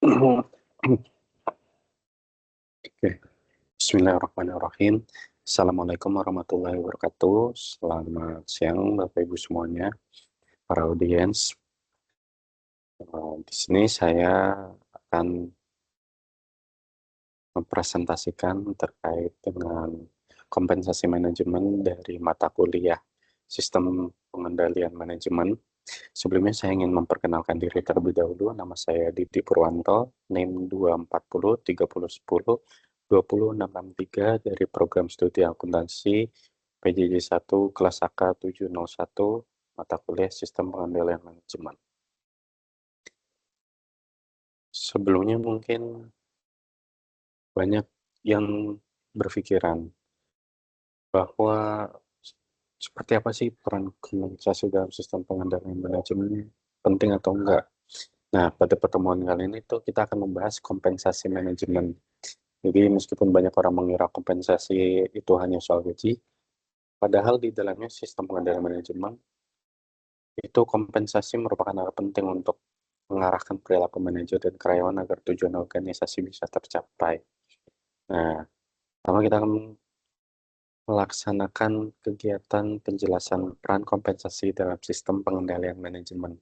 Oke, Bismillahirrahmanirrahim. Assalamualaikum warahmatullahi wabarakatuh. Selamat siang, Bapak Ibu semuanya, para audiens. Di sini saya akan mempresentasikan terkait dengan kompensasi manajemen dari mata kuliah Sistem Pengendalian Manajemen. Sebelumnya saya ingin memperkenalkan diri terlebih dahulu. Nama saya Didi Purwanto, NIM 240 3010 20663 dari program studi akuntansi PJJ 1 kelas AK 701 mata kuliah Sistem Pengendalian Manajemen. Sebelumnya mungkin banyak yang berpikiran bahwa seperti apa sih peran komunikasi dalam sistem pengendalian manajemen, penting atau enggak. Nah, pada pertemuan kali ini tuh kita akan membahas kompensasi manajemen. Jadi meskipun banyak orang mengira kompensasi itu hanya soal gaji, padahal di dalamnya sistem pengendalian manajemen itu kompensasi merupakan hal penting untuk mengarahkan perilaku manajer dan karyawan agar tujuan organisasi bisa tercapai. Nah, pertama kita akan melaksanakan kegiatan penjelasan peran kompensasi dalam sistem pengendalian manajemen.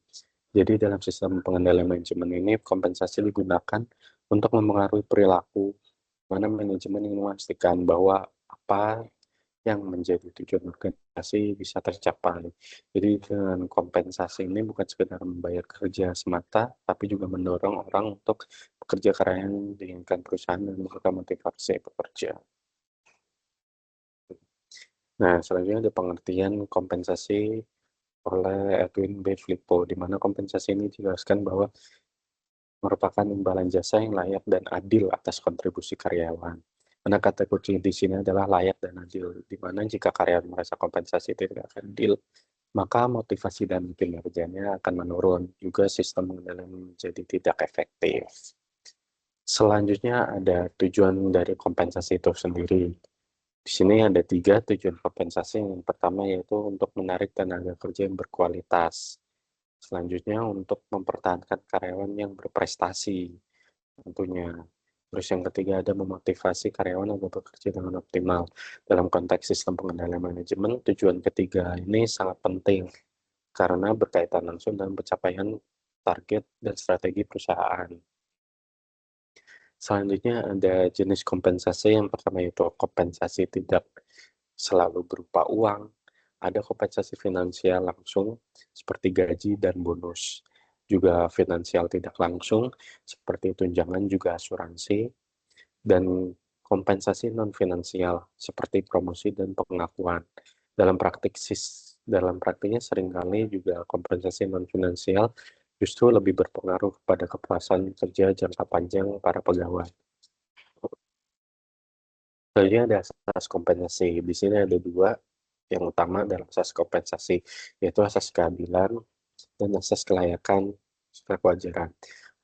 Jadi dalam sistem pengendalian manajemen ini kompensasi digunakan untuk mempengaruhi perilaku, mana manajemen ingin memastikan bahwa apa yang menjadi tujuan organisasi bisa tercapai. Jadi dengan kompensasi ini bukan sekedar membayar kerja semata, tapi juga mendorong orang untuk bekerja karena yang diinginkan perusahaan dan membuka motivasi bekerja. Nah, selanjutnya ada pengertian kompensasi oleh Edwin B. Flippo, di mana kompensasi ini dijelaskan bahwa merupakan imbalan jasa yang layak dan adil atas kontribusi karyawan. Mana kata kunci di sini adalah layak dan adil, di mana jika karyawan merasa kompensasi tidak adil, maka motivasi dan kinerjanya akan menurun. Juga sistem pengendalian menjadi tidak efektif. Selanjutnya ada tujuan dari kompensasi itu sendiri. Di sini ada 3 tujuan kompensasi. Yang pertama yaitu untuk menarik tenaga kerja yang berkualitas. Selanjutnya untuk mempertahankan karyawan yang berprestasi tentunya. Terus yang ketiga ada memotivasi karyawan agar bekerja dengan optimal. Dalam konteks sistem pengendalian manajemen, tujuan ketiga ini sangat penting karena berkaitan langsung dengan pencapaian target dan strategi perusahaan. Selanjutnya ada jenis kompensasi. Yang pertama yaitu kompensasi tidak selalu berupa uang. Ada kompensasi finansial langsung seperti gaji dan bonus. Juga finansial tidak langsung seperti tunjangan juga asuransi. Dan kompensasi non-finansial seperti promosi dan pengakuan. Dalam praktiknya seringkali juga kompensasi non-finansial justru lebih berpengaruh pada kepuasan kerja jangka panjang para pegawai. Selanjutnya ada asas kompensasi. Di sini ada 2 yang utama dalam asas kompensasi, yaitu asas keadilan dan asas kelayakan serta kewajaran.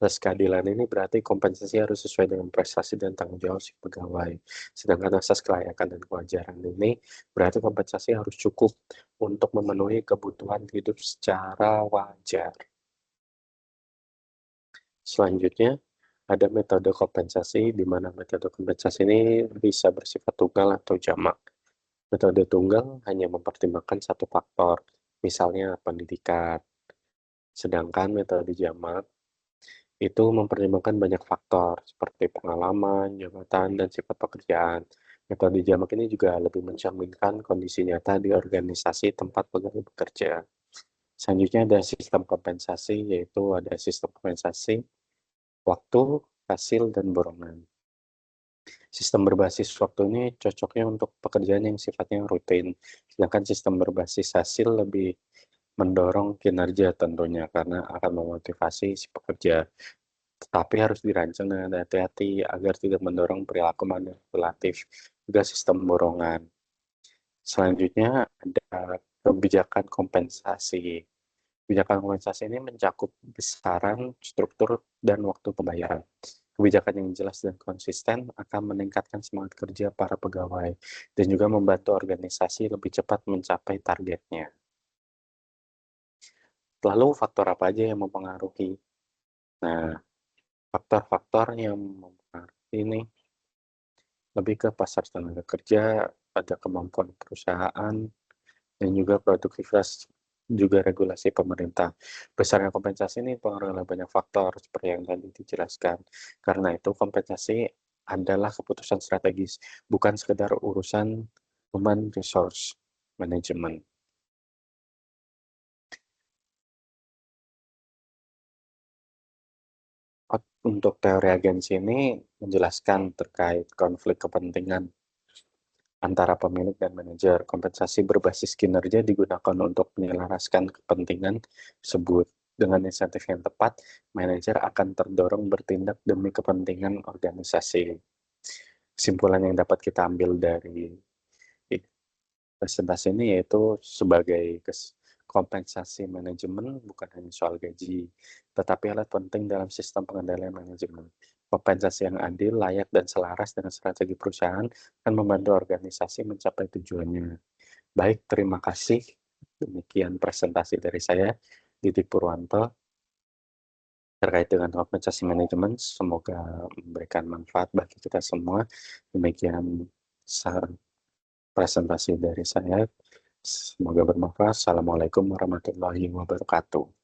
Asas keadilan ini berarti kompensasi harus sesuai dengan prestasi dan tanggung jawab si pegawai. Sedangkan asas kelayakan dan kewajaran ini berarti kompensasi harus cukup untuk memenuhi kebutuhan hidup secara wajar. Selanjutnya, ada metode kompensasi, di mana metode kompensasi ini bisa bersifat tunggal atau jamak. Metode tunggal hanya mempertimbangkan satu faktor, misalnya pendidikan. Sedangkan metode jamak itu mempertimbangkan banyak faktor, seperti pengalaman, jabatan, dan sifat pekerjaan. Metode jamak ini juga lebih mencerminkan kondisi nyata di organisasi tempat pegawai bekerja. Selanjutnya ada sistem kompensasi, yaitu ada sistem kompensasi waktu, hasil, dan borongan. Sistem berbasis waktu ini cocoknya untuk pekerjaan yang sifatnya rutin, sedangkan sistem berbasis hasil lebih mendorong kinerja tentunya karena akan memotivasi si pekerja. Tetapi harus dirancang dengan hati-hati agar tidak mendorong perilaku manipulatif. Juga sistem borongan. Selanjutnya ada kebijakan kompensasi. Kebijakan kompensasi ini mencakup besaran, struktur, dan waktu pembayaran. Kebijakan yang jelas dan konsisten akan meningkatkan semangat kerja para pegawai dan juga membantu organisasi lebih cepat mencapai targetnya. Lalu faktor apa aja yang mempengaruhi? Nah, Faktor-faktor yang mempengaruhi ini lebih ke pasar tenaga kerja, ada kemampuan perusahaan, dan juga produktivitas, juga regulasi pemerintah. Besarnya kompensasi ini dipengaruhi oleh banyak faktor seperti yang tadi dijelaskan. Karena itu kompensasi adalah keputusan strategis, bukan sekedar urusan human resource management. Untuk teori agensi ini menjelaskan terkait konflik kepentingan antara pemilik dan manajer. Kompensasi berbasis kinerja digunakan untuk menyelaraskan kepentingan tersebut. Dengan insentif yang tepat, manajer akan terdorong bertindak demi kepentingan organisasi. Kesimpulan yang dapat kita ambil dari presentasi ini yaitu sebagai kompensasi manajemen bukan hanya soal gaji, tetapi alat penting dalam sistem pengendalian manajemen. Kompensasi yang adil, layak, dan selaras dengan strategi perusahaan akan membantu organisasi mencapai tujuannya. Baik, terima kasih. Demikian presentasi dari saya, Didik Purwanto, terkait dengan kompensasi manajemen. Semoga memberikan manfaat bagi kita semua. Demikian presentasi dari saya. Semoga bermanfaat. Assalamualaikum warahmatullahi wabarakatuh.